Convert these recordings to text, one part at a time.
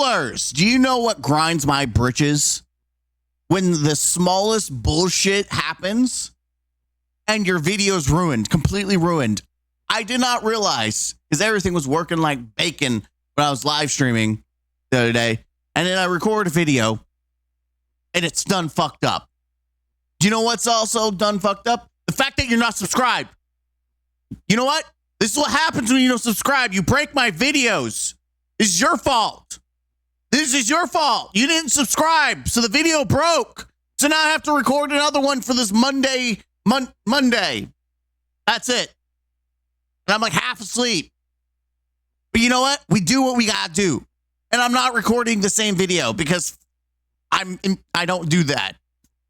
Spoilers! Do you know what grinds my britches? When the smallest bullshit happens and your video's ruined, completely ruined. I did not realize, because everything was working like bacon when I was live streaming the other day. And then I record a video and it's done fucked up. Do you know what's also done fucked up? The fact that you're not subscribed. You know what? This is what happens when you don't subscribe. You break my videos. This is your fault. This is your fault. You didn't subscribe, so the video broke. So now I have to record another one for this Monday. That's it. And I'm like half asleep. But you know what? We do what we gotta do. And I'm not recording the same video because I don't do that.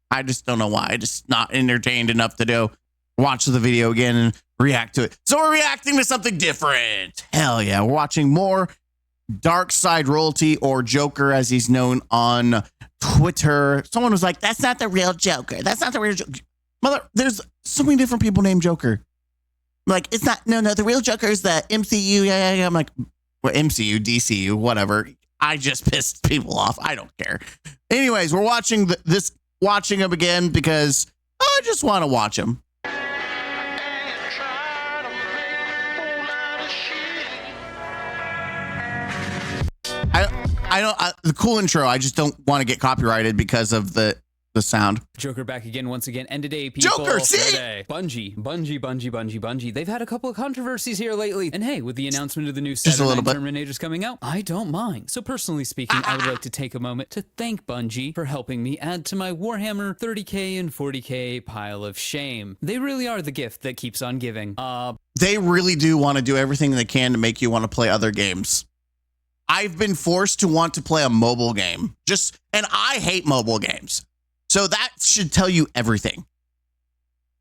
I just don't know why. I just not entertained enough to watch the video again and react to it. So we're reacting to something different. Hell yeah. We're watching more Dark Side Royalty, or Joker as he's known on Twitter. Someone was like, that's not the real Joker. That's not the real Joker. Mother, there's so many different people named Joker. Like, it's not, no, the real Joker is the MCU. Yeah. I'm like, well, MCU, DCU, whatever. I just pissed people off. I don't care. Anyways, we're watching watching him again because I just want to watch him. The cool intro. I just don't want to get copyrighted because of the sound. Joker back again once again. And today, people. Joker, see? Today, Bungie. They've had a couple of controversies here lately. And hey, with the announcement of the new Saturday Night Terminators coming out, I don't mind. So personally speaking, I would like to take a moment to thank Bungie for helping me add to my Warhammer 30K and 40K pile of shame. They really are the gift that keeps on giving. They really do want to do everything they can to make you want to play other games. I've been forced to want to play a mobile game. And I hate mobile games. So that should tell you everything.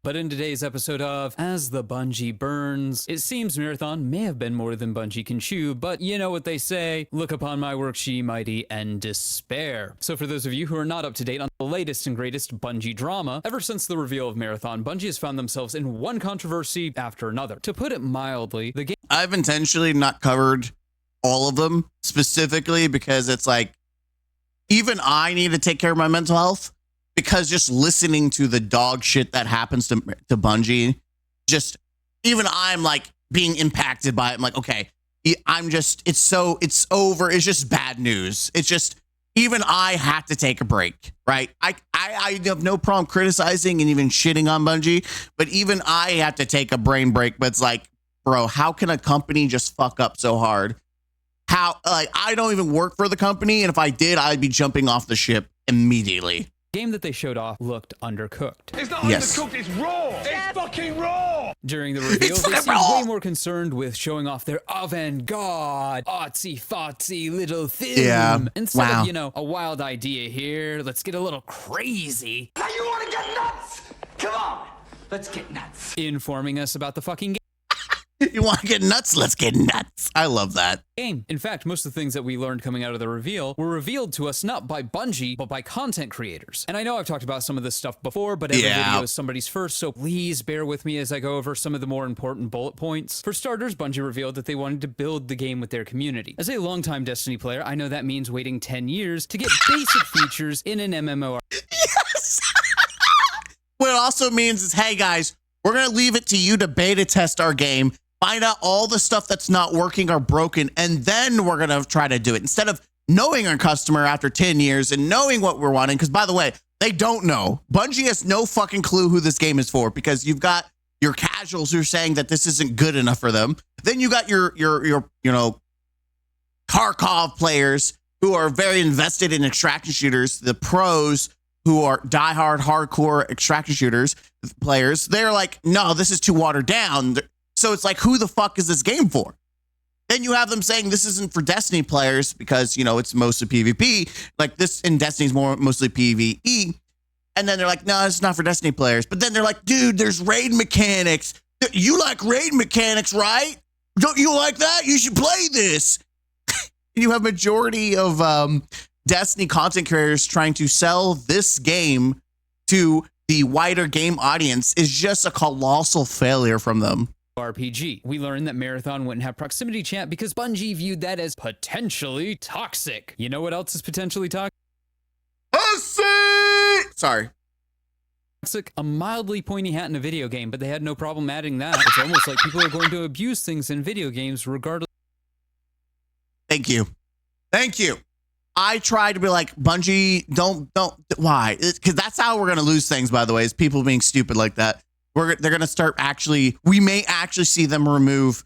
But in today's episode of As the Bungie Burns, it seems Marathon may have been more than Bungie can chew, but you know what they say, look upon my works ye mighty and despair. So for those of you who are not up to date on the latest and greatest Bungie drama, ever since the reveal of Marathon, Bungie has found themselves in one controversy after another. To put it mildly, the game... I've intentionally not covered all of them specifically because it's like, even I need to take care of my mental health. Because just listening to the dog shit that happens to Bungie, even I'm like being impacted by it. I'm like, okay, it's over. It's just bad news. It's just, even I had to take a break, right? I have no problem criticizing and even shitting on Bungie, but even I had to take a brain break. But it's like, bro, how can a company just fuck up so hard? I don't even work for the company. And if I did, I'd be jumping off the ship immediately. Game that they showed off looked undercooked. It's not undercooked, it's raw! It's fucking raw! During the reveal, they seemed way more concerned with showing off their avant-garde, artsy-fartsy little film. Yeah. Instead of, a wild idea here, let's get a little crazy. Now you wanna get nuts? Come on, let's get nuts. Informing us about the fucking game. You want to get nuts? Let's get nuts. I love that. In fact, most of the things that we learned coming out of the reveal were revealed to us not by Bungie, but by content creators. And I know I've talked about some of this stuff before, but every video is somebody's first, so please bear with me as I go over some of the more important bullet points. For starters, Bungie revealed that they wanted to build the game with their community. As a longtime Destiny player, I know that means waiting 10 years to get basic features in an MMO. Yes! What it also means is, hey guys, we're going to leave it to you to beta test our game, find out all the stuff that's not working or broken, and then we're going to try to do it. Instead of knowing our customer after 10 years and knowing what we're wanting, because by the way, they don't know. Bungie has no fucking clue who this game is for, because you've got your casuals who are saying that this isn't good enough for them. Then you got your Tarkov players who are very invested in extraction shooters, the pros who are diehard hardcore extraction shooters players. They're like, no, this is too watered down. So it's like, who the fuck is this game for? Then you have them saying this isn't for Destiny players because, it's mostly PvP. Like this in Destiny's mostly PvE. And then they're like, no, it's not for Destiny players. But then they're like, dude, there's raid mechanics. You like raid mechanics, right? Don't you like that? You should play this. You have majority of Destiny content creators trying to sell this game to the wider game audience is just a colossal failure from them. RPG. We learned that Marathon wouldn't have proximity chat because Bungie viewed that as potentially toxic. You know what else is potentially toxic? Sorry. A mildly pointy hat in a video game, but they had no problem adding that. It's almost like people are going to abuse things in video games regardless. Thank you. Thank you. I try to be like, Bungie, don't, why? Because that's how we're going to lose things, by the way, is people being stupid like that. They're going to start we may actually see them remove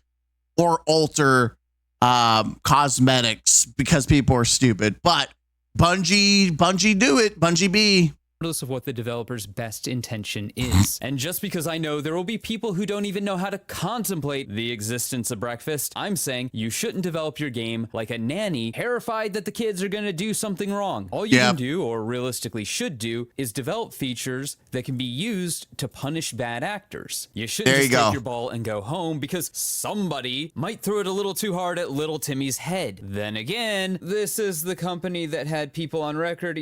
or alter cosmetics because people are stupid. But Bungie do it. Bungie be. Regardless of what the developer's best intention is. And just because I know there will be people who don't even know how to contemplate the existence of breakfast, I'm saying you shouldn't develop your game like a nanny terrified that the kids are going to do something wrong. All you can do, or realistically should do, is develop features that can be used to punish bad actors. You shouldn't just take your ball and go home because somebody might throw it a little too hard at little Timmy's head. Then again, this is the company that had people on record.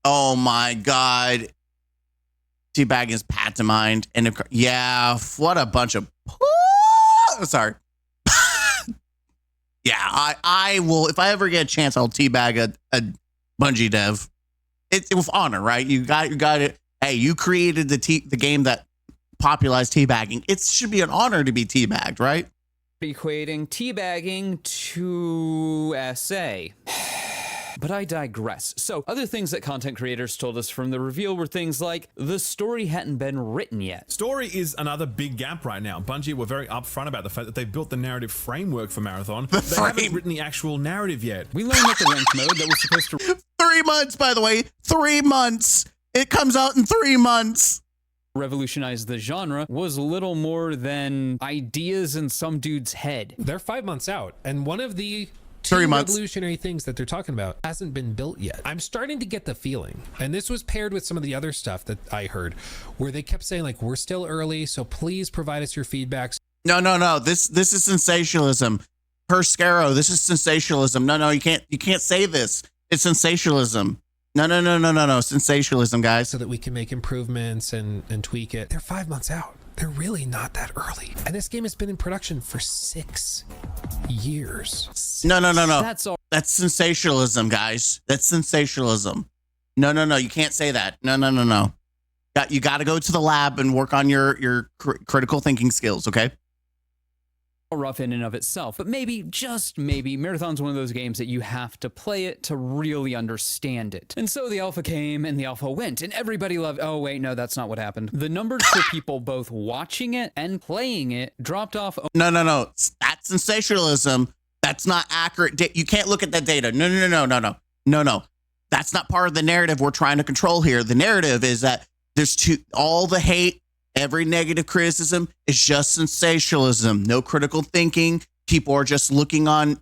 Oh my God. Teabag is pantomimed. And what a bunch of. Sorry. Yeah, I will. If I ever get a chance, I'll teabag a Bungie dev. It with honor, right? You got it. Hey, you created the game that popularized teabagging. It should be an honor to be teabagged, right? Equating teabagging to SA. But I digress. So, other things that content creators told us from the reveal were things like, the story hadn't been written yet. Story is another big gap right now. Bungie were very upfront about the fact that they've built the narrative framework for Marathon. They haven't written the actual narrative yet. We learned that the ranked mode that was supposed to... 3 months, by the way. 3 months. It comes out in 3 months. Revolutionize the genre was little more than ideas in some dude's head. They're 5 months out, and one of the 3 months revolutionary things that they're talking about hasn't been built yet. I'm starting to get the feeling, and this was paired with some of the other stuff that I heard, where they kept saying like, we're still early, so please provide us your feedback. No. This is sensationalism. Per Scaro, this is sensationalism. No, you can't say this. It's sensationalism. No. Sensationalism, guys. So that we can make improvements and tweak it. They're 5 months out. They're really not that early. And this game has been in production for 6 years. No. That's all. That's sensationalism, guys. That's sensationalism. No. You can't say that. No. You got to go to the lab and work on your critical thinking skills, okay? Rough in and of itself, but maybe, just maybe, Marathon's one of those games that you have to play it to really understand it. And so the alpha came and the alpha went and everybody loved. Oh wait, no, that's not what happened. The numbers for people both watching it and playing it dropped off. No. That's sensationalism. That's not accurate. You can't look at that data. No. That's not part of the narrative we're trying to control here. The narrative is that there's all the hate. Every negative criticism is just sensationalism. No critical thinking. People are just looking on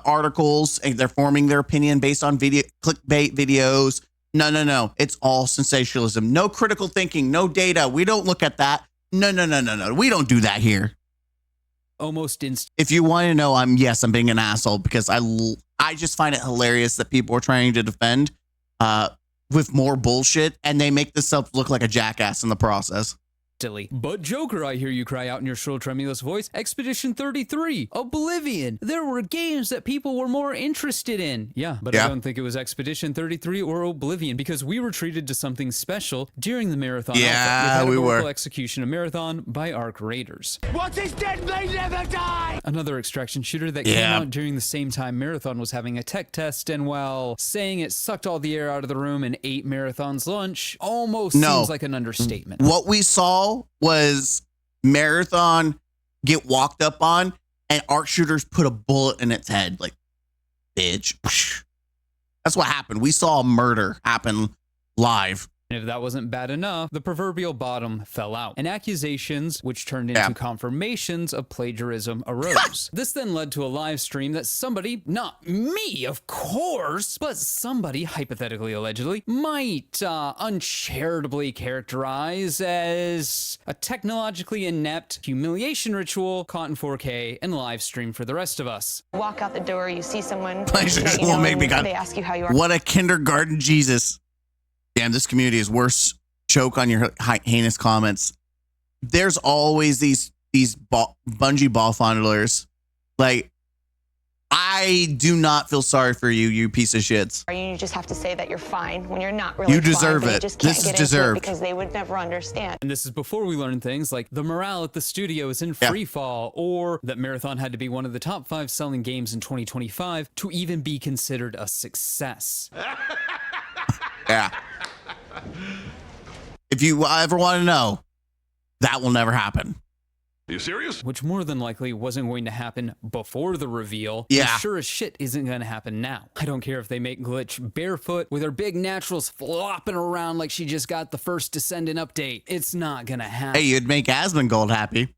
articles and they're forming their opinion based on clickbait videos. No. It's all sensationalism. No critical thinking. No data. We don't look at that. No. We don't do that here. Almost instant. If you want to know, I'm being an asshole because I just find it hilarious that people are trying to defend with more bullshit and they make themselves look like a jackass in the process. But Joker, I hear you cry out in your shrill, tremulous voice. Expedition 33, Oblivion. There were games that people were more interested in. Yeah, but I don't think it was Expedition 33 or Oblivion because we were treated to something special during the Marathon. Yeah, we were. Execution of Marathon by Arc Raiders. What is dead may never die! Another extraction shooter that came out during the same time Marathon was having a tech test, and while saying it sucked all the air out of the room and ate Marathon's lunch almost seems like an understatement. What we saw was Marathon get walked up on and Arc Shooters put a bullet in its head. Like, bitch. That's what happened. We saw a murder happen live. And if that wasn't bad enough, the proverbial bottom fell out, and accusations, which turned into confirmations of plagiarism, arose. This then led to a live stream that somebody, not me, of course, but somebody, hypothetically, allegedly, might uncharitably characterize as a technologically inept humiliation ritual caught in 4K and live streamed for the rest of us. Walk out the door, you see someone, they ask you how you are. What a kindergarten Jesus. Damn, this community is worse. Choke on your heinous comments. There's always these these Bungie ball fondlers. Like, I do not feel sorry for you, you piece of shits. You just have to say that you're fine when you're not really You deserve fine, but it. You just can't This get is deserved. into it because they would never understand. And this is before we learn things like the morale at the studio is in free fall, or that Marathon had to be one of the top 5 selling games in 2025 to even be considered a success. Yeah. If you ever want to know, that will never happen. Are you serious? Which more than likely wasn't going to happen before the reveal. Yeah. And sure as shit isn't going to happen now. I don't care if they make Glitch barefoot with her big naturals flopping around like she just got the first Descendant update. It's not going to happen. Hey, you'd make Asmongold happy.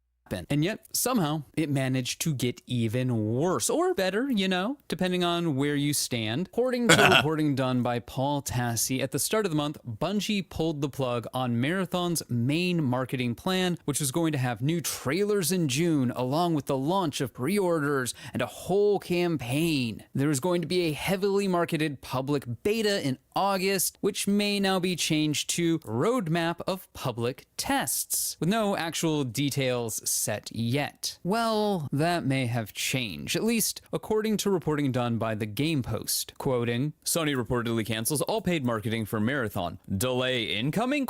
And yet, somehow, it managed to get even worse. Or better, you know, depending on where you stand. According to reporting done by Paul Tassi, at the start of the month, Bungie pulled the plug on Marathon's main marketing plan, which was going to have new trailers in June, along with the launch of pre-orders and a whole campaign. There was going to be a heavily marketed public beta in August, which may now be changed to roadmap of public tests, with no actual details set yet. Well, that may have changed, at least according to reporting done by the Game Post. Quoting, Sony reportedly cancels all paid marketing for Marathon. Delay incoming? ?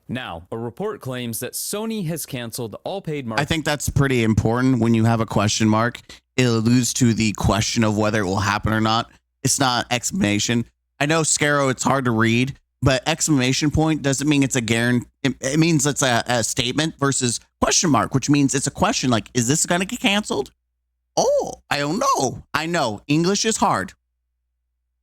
Now, a report claims that Sony has canceled all paid marketing. I think that's pretty important when you have a question mark. It alludes to the question of whether it will happen or not. It's not exclamation. I know Scaro, it's hard to read, but exclamation point doesn't mean it's a guarantee. It means it's a statement versus question mark, which means it's a question like, is this going to get canceled? Oh, I don't know. I know English is hard.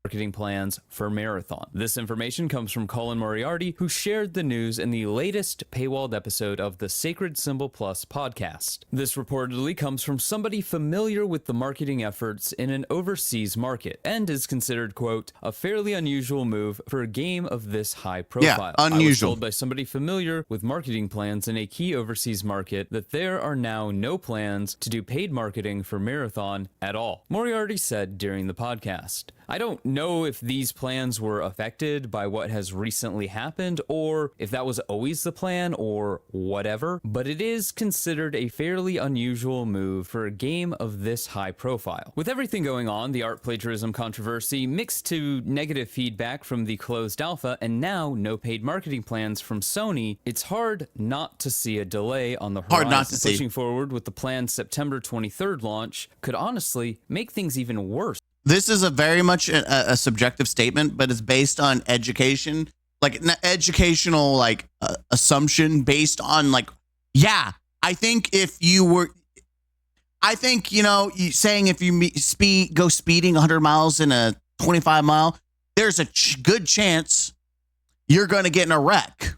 Marketing plans for Marathon. This information comes from Colin Moriarty, who shared the news in the latest paywalled episode of the Sacred Symbol Plus podcast. This reportedly comes from somebody familiar with the marketing efforts in an overseas market and is considered, quote, a fairly unusual move for a game of this high profile. Yeah, unusual. I was told by somebody familiar with marketing plans in a key overseas market that there are now no plans to do paid marketing for Marathon at all. Moriarty said during the podcast, I don't know if these plans were affected by what has recently happened or if that was always the plan or whatever, but it is considered a fairly unusual move for a game of this high profile. With everything going on, the art plagiarism controversy mixed to negative feedback from the closed alpha and now no paid marketing plans from Sony, it's hard not to see a delay on the horizon. Hard not to see. Pushing forward with the planned September 23rd launch could honestly make things even worse. This is a very much a subjective statement, but it's based on education, like an educational assumption based on I think if you were, saying if you go speeding 100 miles in a 25 mile, there's a good chance you're going to get in a wreck.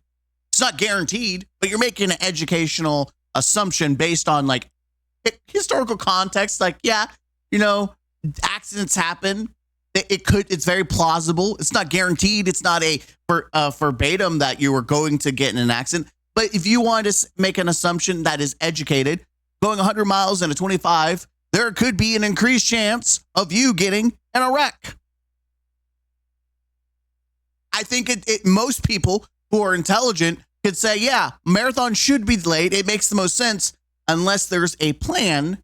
It's not guaranteed, but you're making an educational assumption based on historical context. Accidents happen. It's very plausible. It's not guaranteed. It's not a verbatim that you were going to get in an accident. But if you want to make an assumption that is educated, going 100 miles in a 25, there could be an increased chance of you getting in a wreck. I think most people who are intelligent could say, yeah, Marathon should be delayed. It makes the most sense unless there's a plan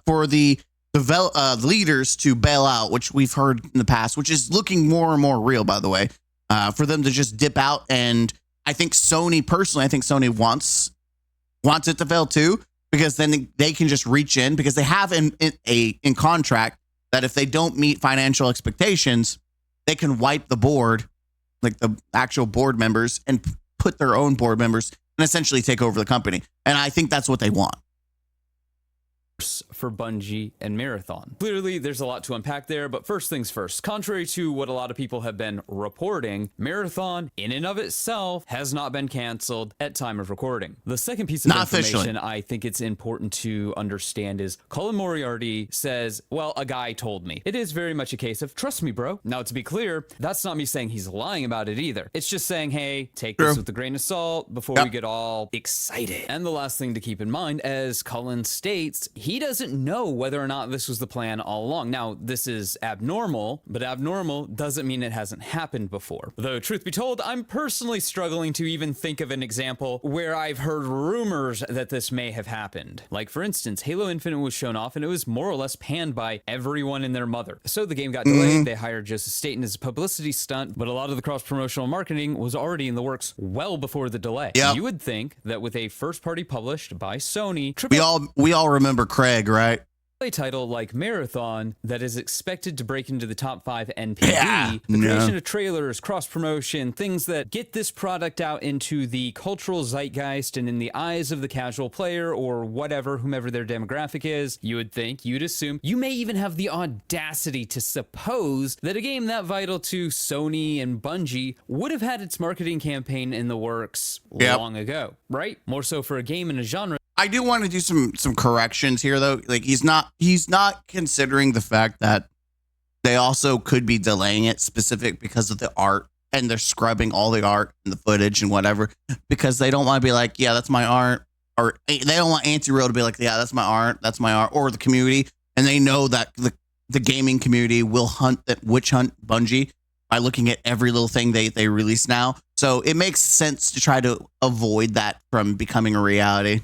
for the leaders to bail out, which we've heard in the past, which is looking more and more real, by the way, for them to just dip out. And I think Sony wants it to fail too, because then they can just reach in, because they have in contract that if they don't meet financial expectations, they can wipe the board, like the actual board members, and put their own board members and essentially take over the company. And I think that's what they want. For Bungie and Marathon. Clearly, there's a lot to unpack there, but first things first. Contrary to what a lot of people have been reporting, Marathon, in and of itself, has not been canceled at time of recording. The second piece of information I think it's important to understand is Colin Moriarty says, well, a guy told me. It is very much a case of, trust me, bro. Now, to be clear, that's not me saying he's lying about it either. It's just saying, hey, take this with a grain of salt before we get all excited. And the last thing to keep in mind, as Colin states, he doesn't know whether or not this was the plan all along. Now, this is abnormal, but abnormal doesn't mean it hasn't happened before. Though, truth be told, I'm personally struggling to even think of an example where I've heard rumors that this may have happened. Like, for instance, Halo Infinite was shown off and it was more or less panned by everyone and their mother. So the game got delayed. They hired Joseph Staten as a publicity stunt, but a lot of the cross-promotional marketing was already in the works well before the delay. Yep. You would think that with a first-party published by Sony, we all remember Craig, right? title like Marathon that is expected to break into the top 5 NPD, the creation of trailers, cross-promotion, things that get this product out into the cultural zeitgeist and in the eyes of the casual player or whatever, whomever their demographic is, you would think, you'd assume, you may even have the audacity to suppose that a game that vital to Sony and Bungie would have had its marketing campaign in the works long ago, right? More so for a game in a genre. I do want to do some corrections here, though. Like, he's not considering the fact that they also could be delaying it specific because of the art, and they're scrubbing all the art and the footage and whatever because they don't want to be like, yeah, that's my art, or they don't want Anti-Real to be like, yeah, that's my art, or the community, and they know that the gaming community will witch hunt Bungie by looking at every little thing they release now. So it makes sense to try to avoid that from becoming a reality.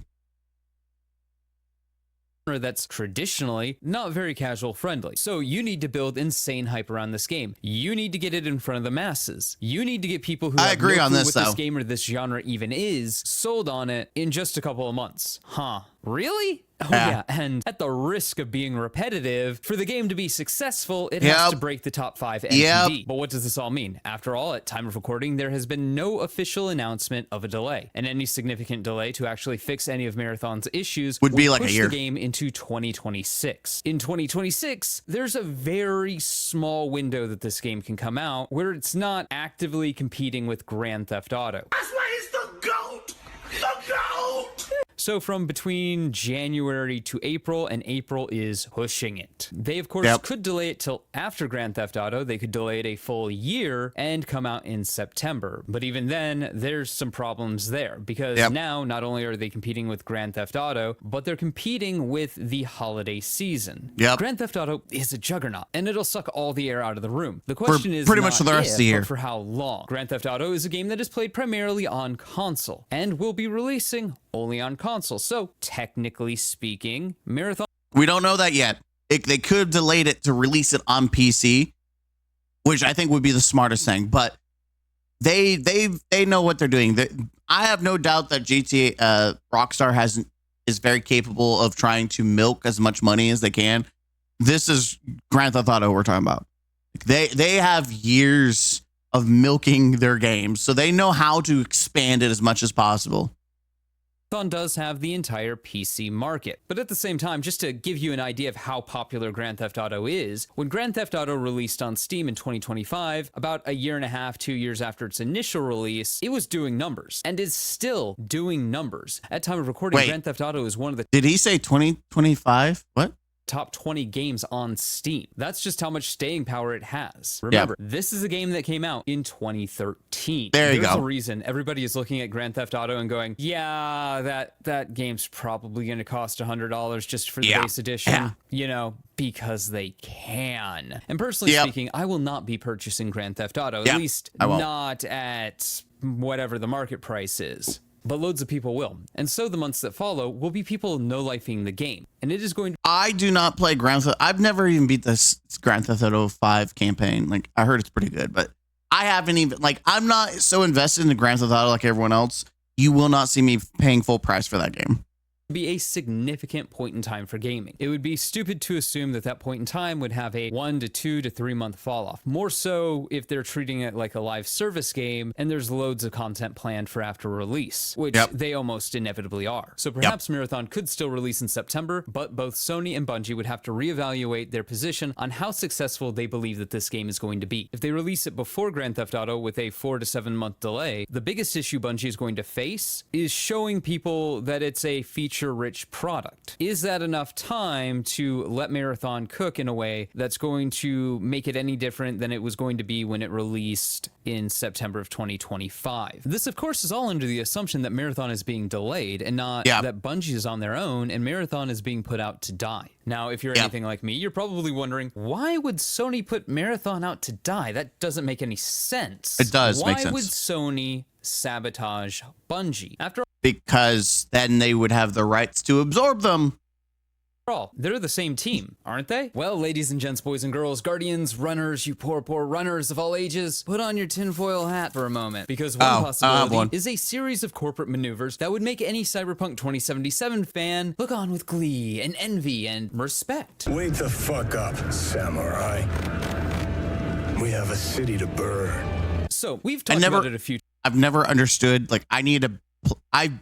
That's traditionally not very casual friendly. So you need to build insane hype around this game. You need to get it in front of the masses. You need to get people who I agree on this, what though. This game or this genre even is sold on it in just a couple of months. Huh? Really? Oh yeah, and at the risk of being repetitive, for the game to be successful, it has to break the top 5 NPD. But what does this all mean? After all, at time of recording, there has been no official announcement of a delay, and any significant delay to actually fix any of Marathon's issues would be like push a year. The game into 2026. In 2026, there's a very small window that this game can come out where it's not actively competing with Grand Theft Auto. That's why he's the GOAT! The GOAT! So from between January to April, and April is pushing it. They, of course, could delay it till after Grand Theft Auto. They could delay it a full year and come out in September. But even then, there's some problems there because now not only are they competing with Grand Theft Auto, but they're competing with the holiday season. Grand Theft Auto is a juggernaut, and it'll suck all the air out of the room. The question is pretty much for the rest of the year. But for how long? Grand Theft Auto is a game that is played primarily on console and will be releasing only on console. So technically speaking, Marathon, we don't know that yet. They could have delayed it to release it on PC, which I think would be the smartest thing. But they know what they're doing. I have no doubt that GTA Rockstar is very capable of trying to milk as much money as they can. This is Grand Theft Auto we're talking about. They have years of milking their games, so they know how to expand it as much as possible. does have the entire PC market. But at the same time, just to give you an idea of how popular Grand Theft Auto is, when Grand Theft Auto released on Steam in 2025, about a year and a half, 2 years after its initial release, it was doing numbers and is still doing numbers. At time of recording, Grand Theft Auto is one of the... Did he say 2025? What? Top 20 games on Steam. That's just how much staying power it has. Remember, this is a game that came out in 2013. There you There's go. a reason everybody is looking at Grand Theft Auto and going, yeah, that game's probably going to cost $100 just for the base edition, you know, because they can. And personally speaking, I will not be purchasing Grand Theft Auto, at least not at whatever the market price is. But loads of people will. And so the months that follow will be people no-lifing the game. And it is going to... I do not play Grand Theft. I've never even beat this Grand Theft Auto 5 campaign. Like, I heard it's pretty good, but I haven't even... Like, I'm not so invested in the Grand Theft Auto like everyone else. You will not see me paying full price for that game. Be a significant point in time for gaming. It would be stupid to assume that that point in time would have a 1 to 2 to 3 month fall off. More so if they're treating it like a live service game and there's loads of content planned for after release, which they almost inevitably are. So perhaps Marathon could still release in September, but both Sony and Bungie would have to reevaluate their position on how successful they believe that this game is going to be. If they release it before Grand Theft Auto with a 4 to 7 month delay, the biggest issue Bungie is going to face is showing people that it's a feature feature-rich product. Is that enough time to let Marathon cook in a way that's going to make it any different than it was going to be when it released in September of 2025? This, of course, is all under the assumption that Marathon is being delayed and not that Bungie is on their own and Marathon is being put out to die. Now, if you're anything like me, you're probably wondering, why would Sony put Marathon out to die? That doesn't make any sense. It does make sense. Why would Sony sabotage Bungie? After because then they would have the rights to absorb them. all, they're the same team, aren't they? Well, ladies and gents, boys and girls, guardians, runners, you poor runners of all ages, put on your tinfoil hat for a moment, because one possibility is a series of corporate maneuvers that would make any Cyberpunk 2077 fan look on with glee and envy and respect. Wake the fuck up, samurai. We have a city to burn. So we've talked about it a few times. I've never understood, like, I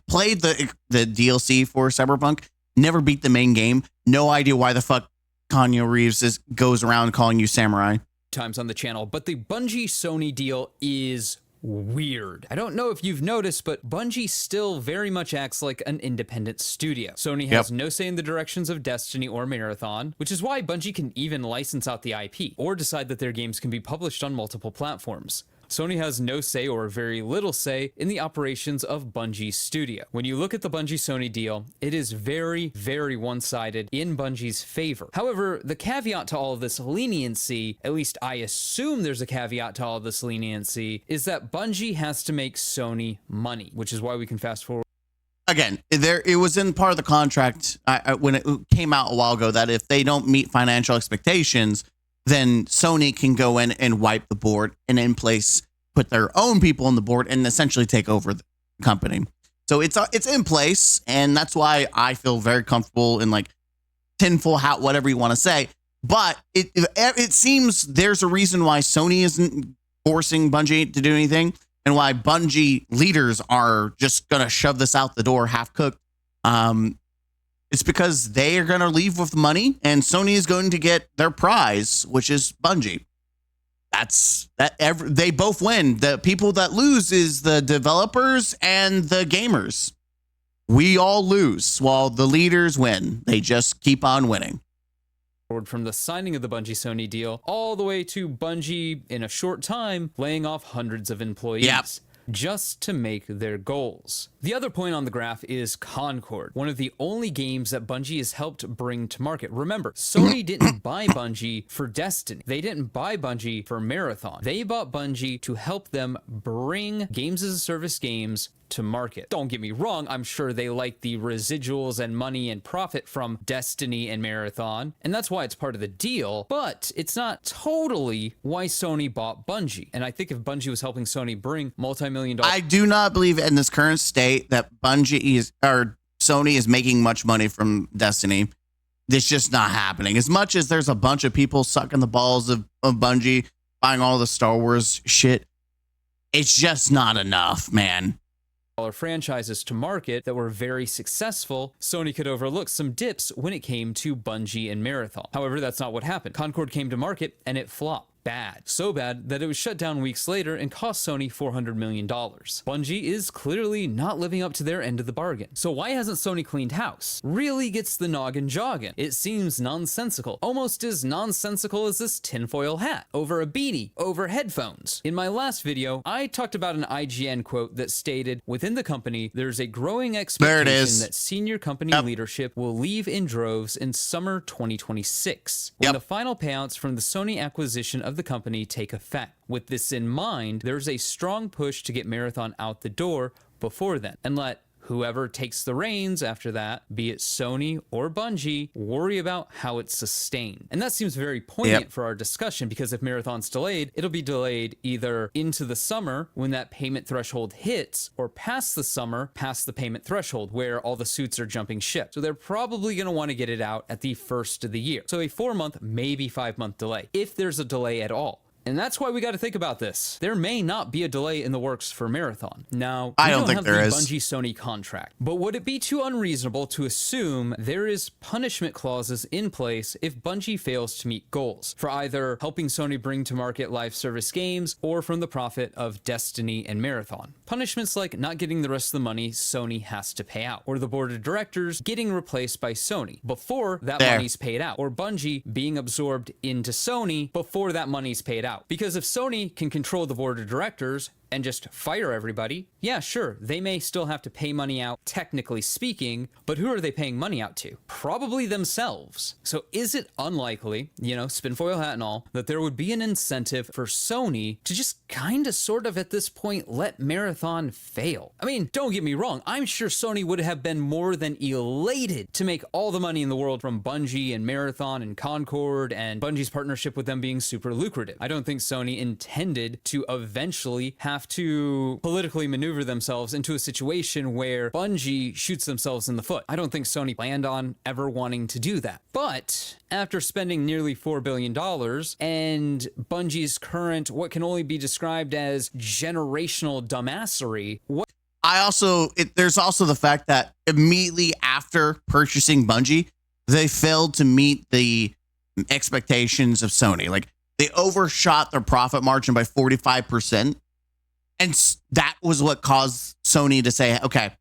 played the DLC for Cyberpunk, never beat the main game, no idea why the fuck Keanu Reeves goes around calling you samurai. Times on the channel, but the Bungie Sony deal is weird. I don't know if you've noticed, but Bungie still very much acts like an independent studio. Sony has no say in the directions of Destiny or Marathon, which is why Bungie can even license out the IP or decide that their games can be published on multiple platforms. Sony has no say or very little say in the operations of Bungie Studio. When you look at the Bungie-Sony deal, it is very, very one-sided in Bungie's favor. However, the caveat to all of this leniency, at least I assume there's a caveat to all of this leniency, is that Bungie has to make Sony money, which is why we can fast forward. Again, it was in part of the contract when it came out a while ago that if they don't meet financial expectations, then Sony can go in and wipe the board and in place put their own people on the board and essentially take over the company. So it's in place, and that's why I feel very comfortable in like tinfoil hat, whatever you want to say. But it seems there's a reason why Sony isn't forcing Bungie to do anything, and why Bungie leaders are just gonna shove this out the door half cooked. It's because they are going to leave with money and Sony is going to get their prize, which is Bungie. They both win. The people that lose is the developers and the gamers. We all lose while the leaders win. They just keep on winning. From the signing of the Bungie Sony deal all the way to Bungie in a short time laying off hundreds of employees. Just to make their goals. The other point on the graph is Concord, one of the only games that Bungie has helped bring to market. Remember, Sony didn't buy Bungie for Destiny. They didn't buy Bungie for Marathon. They bought Bungie to help them bring games as a service games to market. Don't get me wrong, I'm sure they like the residuals and money and profit from Destiny and Marathon, and that's why it's part of the deal, but it's not totally why Sony bought Bungie. And I think if Bungie was helping Sony bring multi-million-dollar... I do not believe in this current state that Sony is making much money from Destiny. It's just not happening. As much as there's a bunch of people sucking the balls of Bungie, buying all the Star Wars shit, it's just not enough, man. Franchises to market that were very successful, Sony could overlook some dips when it came to Bungie and Marathon. However, that's not what happened. Concord came to market and it flopped. Bad. So bad that it was shut down weeks later and cost Sony $400 million. Bungie is clearly not living up to their end of the bargain. So why hasn't Sony cleaned house? Really gets the noggin jogging. It seems nonsensical. Almost as nonsensical as this tinfoil hat over a beanie over headphones. In my last video, I talked about an IGN quote that stated, within the company, there's a growing expectation that senior company leadership will leave in droves in summer 2026. When the final payouts from the Sony acquisition of the company take effect. With this in mind, there's a strong push to get Marathon out the door before then, and let whoever takes the reins after that, be it Sony or Bungie, worry about how it's sustained. And that seems very poignant for our discussion, because if Marathon's delayed, it'll be delayed either into the summer when that payment threshold hits, or past the summer, past the payment threshold where all the suits are jumping ship. So they're probably going to want to get it out at the first of the year. So a 4-month, maybe 5-month delay, if there's a delay at all. And that's why we got to think about this. There may not be a delay in the works for Marathon. Now, I we don't think have there the is. Bungie-Sony contract, but would it be too unreasonable to assume there is punishment clauses in place if Bungie fails to meet goals for either helping Sony bring to market live service games or from the profit of Destiny and Marathon? Punishments like not getting the rest of the money Sony has to pay out, or the board of directors getting replaced by Sony before that money's paid out, or Bungie being absorbed into Sony before that money's paid out. Because if Sony can control the board of directors and just fire everybody, yeah, sure, they may still have to pay money out, technically speaking, but who are they paying money out to? Probably themselves. So is it unlikely, spinfoil hat and all, that there would be an incentive for Sony to just kind of sort of at this point let Marathon fail? I mean, don't get me wrong, I'm sure Sony would have been more than elated to make all the money in the world from Bungie and Marathon and Concord and Bungie's partnership with them being super lucrative. I don't think Sony intended to eventually have to politically maneuver themselves into a situation where Bungie shoots themselves in the foot. I don't think Sony planned on ever wanting to do that. But after spending nearly $4 billion and Bungie's current, what can only be described as generational dumbassery, there's also the fact that immediately after purchasing Bungie, they failed to meet the expectations of Sony. Like, they overshot their profit margin by 45%. And that was what caused Sony to say, okay,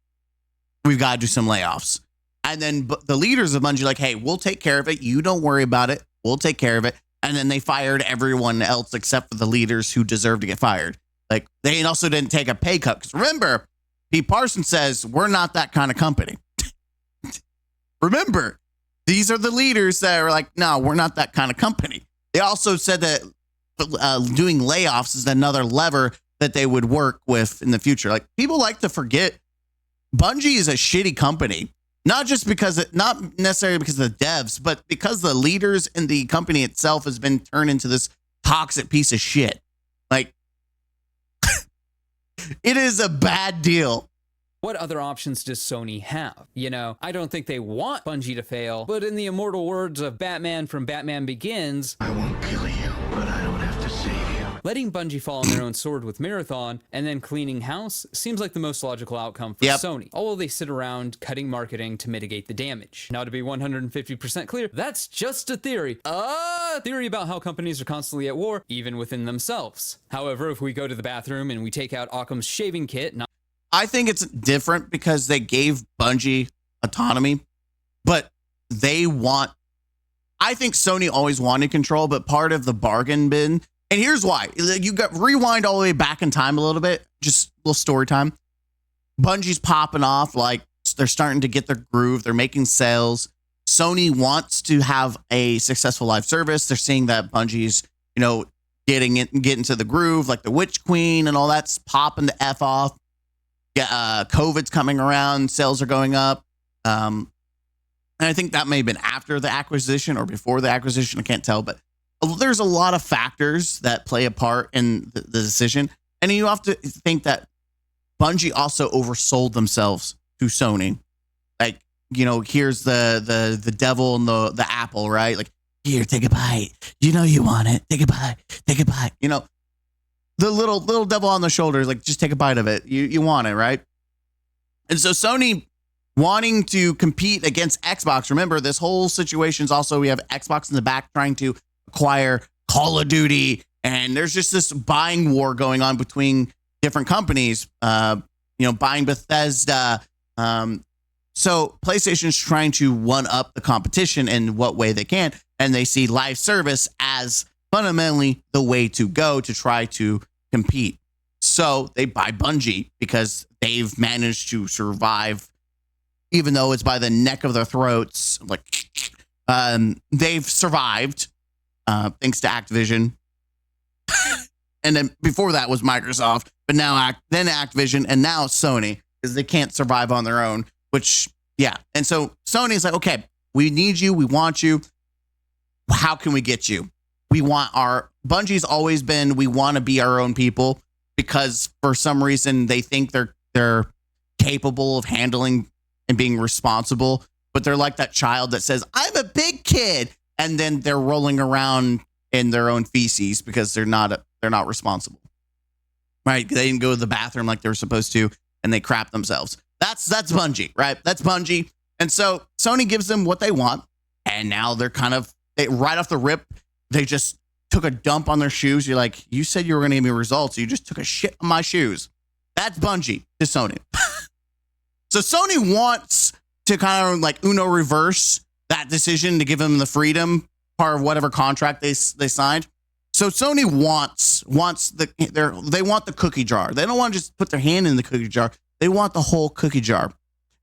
we've got to do some layoffs. And then the leaders of Bungie like, hey, we'll take care of it. You don't worry about it. We'll take care of it. And then they fired everyone else except for the leaders who deserved to get fired. Like, they also didn't take a pay cut. Because remember, Pete Parsons says, we're not that kind of company. Remember, these are the leaders that are like, no, we're not that kind of company. They also said that doing layoffs is another lever that they would work with in the future. Like, people like to forget Bungie is a shitty company, not necessarily because of the devs, but because the leaders in the company itself has been turned into this toxic piece of shit. Like, it is a bad deal. What other options does Sony have? I don't think they want Bungie to fail, but in the immortal words of Batman from Batman Begins, I won't kill you, but I don't have to save you. letting Bungie fall on their own sword with Marathon and then cleaning house seems like the most logical outcome for Sony. Although they sit around cutting marketing to mitigate the damage. Now, to be 150% clear, that's just a theory. A theory about how companies are constantly at war, even within themselves. However, if we go to the bathroom and we take out Occam's shaving kit, I think it's different because they gave Bungie autonomy, but I think Sony always wanted control, but part of the bargain bin, and here's why. You got rewind all the way back in time a little bit, just a little story time. Bungie's popping off, like they're starting to get their groove. They're making sales. Sony wants to have a successful live service. They're seeing that Bungie's, getting into the groove, like the Witch Queen and all that's popping the F off. COVID's coming around, sales are going up. And I think that may have been after the acquisition or before the acquisition. I can't tell, but there's a lot of factors that play a part in the decision. And you have to think that Bungie also oversold themselves to Sony. Like, here's the devil and the apple, right? Like, here, take a bite. You want it. Take a bite. Take a bite. The little devil on the shoulder is like, just take a bite of it. You want it, right? And so Sony wanting to compete against Xbox. Remember, this whole situation is also, we have Xbox in the back trying to acquire Call of Duty. And there's just this buying war going on between different companies, buying Bethesda. So PlayStation's trying to one up the competition in what way they can. And they see live service as fundamentally the way to go to try to compete. So they buy Bungie because they've managed to survive, even though it's by the neck of their throats. Like, they've survived thanks to Activision. And then before that was Microsoft, but now then Activision, and now Sony, because they can't survive on their own, which, yeah. And so Sony's like, okay, we need you. We want you. How can we get you? Bungie's always been, we want to be our own people, because for some reason they think they're capable of handling and being responsible, but they're like that child that says, I'm a big kid. And then they're rolling around in their own feces because they're not responsible. Right? They didn't go to the bathroom like they were supposed to, and they crap themselves. That's Bungie, right? That's Bungie. And so Sony gives them what they want, and now they're right off the rip, they just took a dump on their shoes. You're like, you said you were going to give me results. You just took a shit on my shoes. That's Bungie to Sony. So Sony wants to kind of like Uno reverse that decision to give them the freedom, part of whatever contract they signed. So Sony wants they want the cookie jar. They don't want to just put their hand in the cookie jar. They want the whole cookie jar.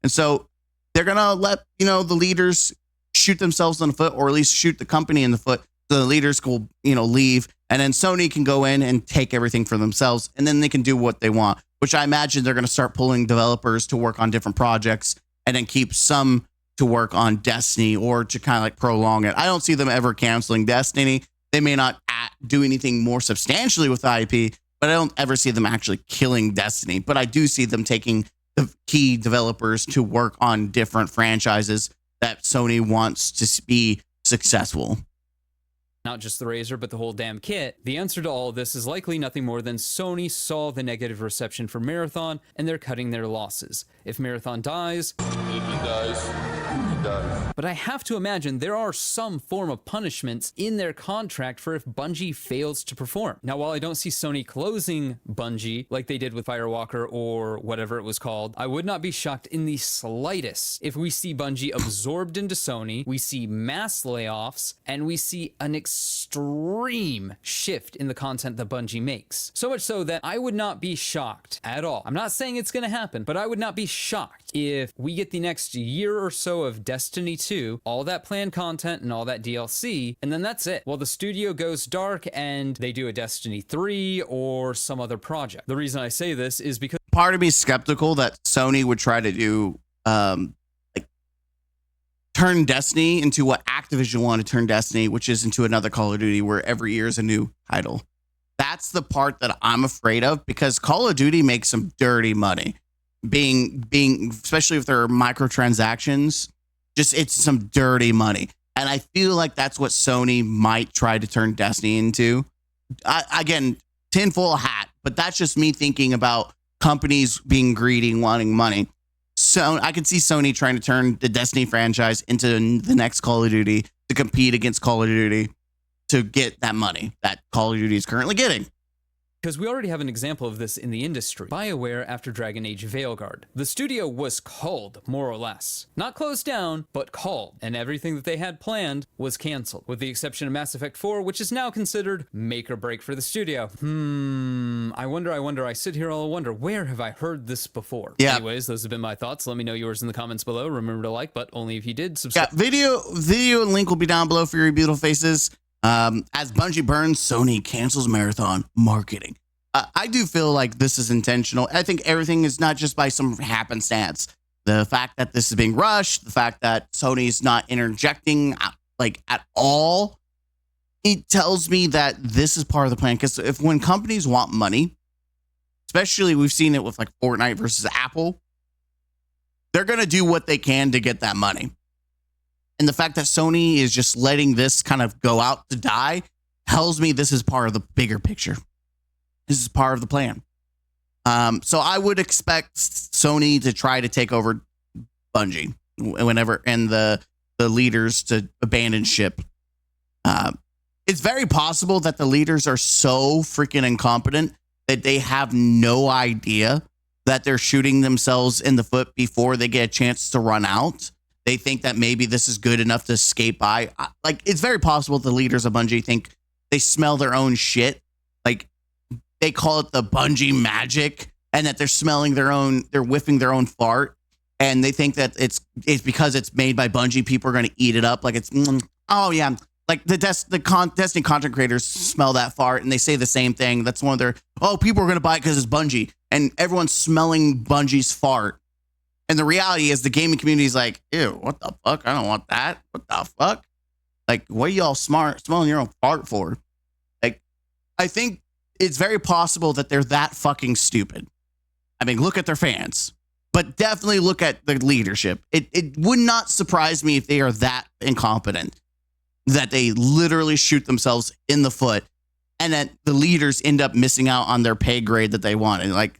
And so they're going to let, the leaders shoot themselves in the foot, or at least shoot the company in the foot. So the leaders will, leave, and then Sony can go in and take everything for themselves, and then they can do what they want, which I imagine they're going to start pulling developers to work on different projects and then keep some to work on Destiny or to kind of like prolong it. I don't see them ever canceling Destiny. They may not do anything more substantially with the IP, but I don't ever see them actually killing Destiny. But I do see them taking the key developers to work on different franchises that Sony wants to be successful. Not just the Razor, but the whole damn kit. The answer to all of this is likely nothing more than Sony saw the negative reception for Marathon, and they're cutting their losses. If Marathon dies... If he dies, he dies. But I have to imagine there are some form of punishments in their contract for if Bungie fails to perform. Now, while I don't see Sony closing Bungie like they did with Firewalker or whatever it was called, I would not be shocked in the slightest if we see Bungie absorbed into Sony, we see mass layoffs, and we see an extreme shift in the content that Bungie makes. So much so that I would not be shocked at all. I'm not saying it's going to happen, but I would not be shocked if we get the next year or so of Destiny 2, all that planned content and all that DLC, and then that's it. Well, the studio goes dark and they do a Destiny 3 or some other project. The reason I say this is because part of me is skeptical that Sony would try to do turn Destiny into what Activision wanted to turn Destiny, which is into another Call of Duty where every year is a new title. That's the part that I'm afraid of, because Call of Duty makes some dirty money. Being especially if there are microtransactions, it's some dirty money. And I feel like that's what Sony might try to turn Destiny into. Again, tinfoil hat, but that's just me thinking about companies being greedy, wanting money. So I could see Sony trying to turn the Destiny franchise into the next Call of Duty to compete against Call of Duty to get that money that Call of Duty is currently getting. Because we already have an example of this in the industry. BioWare after Dragon Age Veilguard. The studio was culled, more or less. Not closed down, but culled. And everything that they had planned was canceled. With the exception of Mass Effect 4, which is now considered make or break for the studio. I wonder. I sit here all wonder, where have I heard this before? Yeah. Anyways, those have been my thoughts. Let me know yours in the comments below. Remember to like, but only if you did subscribe. Yeah, video and link will be down below for your beautiful faces. As Bungie burns, Sony cancels Marathon marketing. I do feel like this is intentional. I think everything is not just by some happenstance. The fact that this is being rushed, the fact that Sony's not interjecting at all, it tells me that this is part of the plan. Because when companies want money, especially we've seen it with like Fortnite versus Apple, they're going to do what they can to get that money. And the fact that Sony is just letting this kind of go out to die tells me this is part of the bigger picture. This is part of the plan. So I would expect Sony to try to take over Bungie whenever, and the leaders to abandon ship. It's very possible that the leaders are so freaking incompetent that they have no idea that they're shooting themselves in the foot before they get a chance to run out. They think that maybe this is good enough to escape by. It's very possible the leaders of Bungie think they smell their own shit. They call it the Bungie magic, and that they're smelling they're whiffing their own fart. And they think that it's because it's made by Bungie, people are going to eat it up. Like oh yeah. Like Destiny content creators smell that fart and they say the same thing. That's one of their, people are going to buy it because it's Bungie, and everyone's smelling Bungie's fart. And the reality is the gaming community is like, ew, what the fuck? I don't want that. What the fuck? Like, what are y'all smelling your own fart for? I think it's very possible that they're that fucking stupid. I mean, look at their fans, but definitely look at the leadership. It would not surprise me if they are that incompetent. that they literally shoot themselves in the foot, and that the leaders end up missing out on their pay grade that they wanted. Like,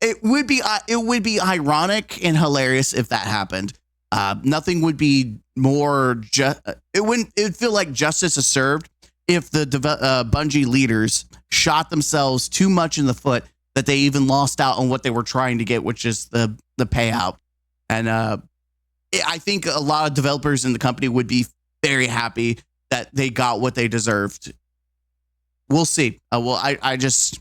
it would be ironic and hilarious if that happened. Nothing would be more just. It would feel like justice is served if the Bungie leaders shot themselves too much in the foot that they even lost out on what they were trying to get, which is the payout. And I think a lot of developers in the company would be very happy that they got what they deserved. We'll see. I just,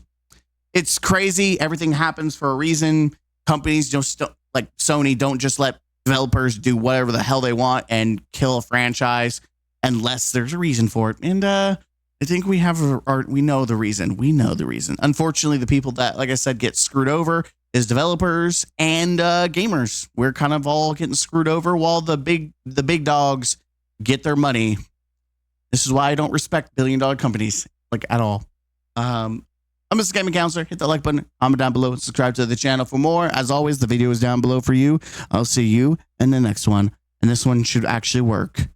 it's crazy. Everything happens for a reason. Companies just like Sony don't just let developers do whatever the hell they want and kill a franchise unless there's a reason for it. And I think we know the reason. We know the reason. Unfortunately, the people that, like I said, get screwed over is developers and gamers. We're kind of all getting screwed over while the big dogs get their money. This is why I don't respect billion-dollar companies, like, at all. I'm Mr. Gaming Counselor. Hit that like button, comment down below, subscribe to the channel for more. As always, the video is down below for you. I'll see you in the next one, and this one should actually work.